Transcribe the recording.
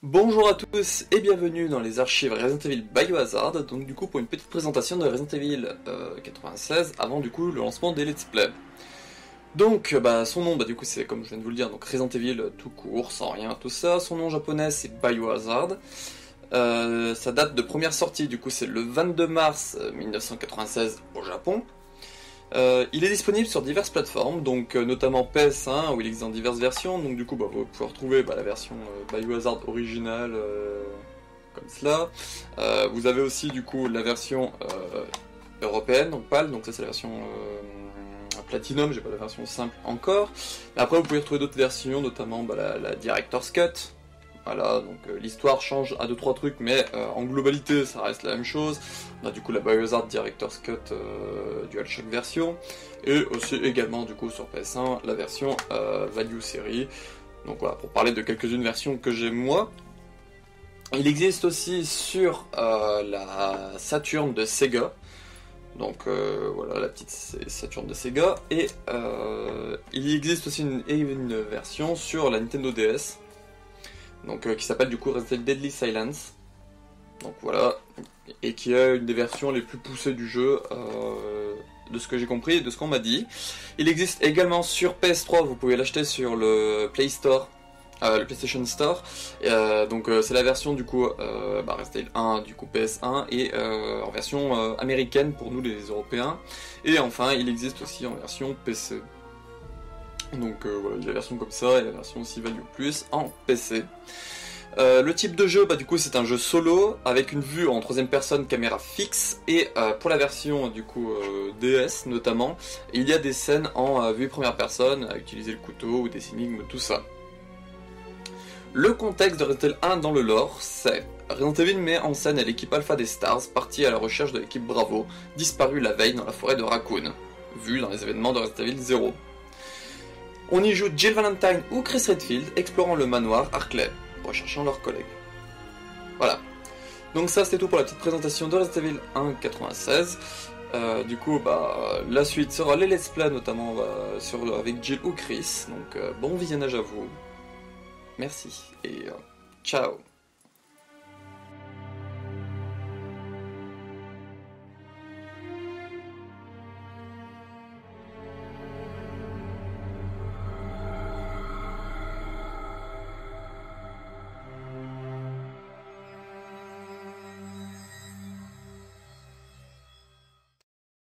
Bonjour à tous et bienvenue dans les archives Resident Evil Biohazard, donc du coup pour une petite présentation de Resident Evil 96 avant du coup le lancement des Let's Play. Donc son nom du coup c'est comme je viens de vous le dire, donc Resident Evil tout court, sans rien, tout ça. Son nom japonais c'est Biohazard. Sa date de première sortie du coup c'est le 22 mars 1996 au Japon. Il est disponible sur diverses plateformes, donc notamment PS1 où il existe dans diverses versions, donc du coup vous pouvez retrouver la version Biohazard originale comme cela. Vous avez aussi du coup la version européenne, donc PAL, donc ça c'est la version Platinum, j'ai pas la version simple encore. Après vous pouvez retrouver d'autres versions, notamment la Director's Cut. Voilà, donc l'histoire change à 2-3 trucs, mais en globalité ça reste la même chose. On a du coup la Biohazard Director's Cut DualShock version, et aussi également du coup sur PS1 la version Value Series. Donc voilà, pour parler de quelques-unes versions que j'ai moi. Il existe aussi sur la Saturn de Sega. Donc voilà la petite Saturn de Sega, et il existe aussi une version sur la Nintendo DS. Donc qui s'appelle du coup Resident Evil Deadly Silence. Donc voilà, et qui est une des versions les plus poussées du jeu, de ce que j'ai compris et de ce qu'on m'a dit. Il existe également sur PS3, vous pouvez l'acheter sur le Play Store, le PlayStation Store. Donc c'est la version du coup Resident Evil 1 du coup PS1 et en version américaine pour nous les Européens. Et enfin il existe aussi en version PC. Donc voilà, il y a la version comme ça et la version aussi Value Plus en PC. Le type de jeu, du coup c'est un jeu solo avec une vue en troisième personne caméra fixe, et pour la version du coup DS notamment, il y a des scènes en vue première personne, à utiliser le couteau ou des énigmes, tout ça. Le contexte de Resident Evil 1 dans le lore, c'est Resident Evil met en scène l'équipe Alpha des Stars, partie à la recherche de l'équipe Bravo, disparue la veille dans la forêt de Raccoon, vue dans les événements de Resident Evil 0. On y joue Jill Valentine ou Chris Redfield explorant le manoir Harkley, recherchant leurs collègues. Voilà. Donc ça c'était tout pour la petite présentation de Resident Evil 1.96. Du coup la suite sera les let's play notamment avec Jill ou Chris. Donc bon visionnage à vous. Merci et ciao.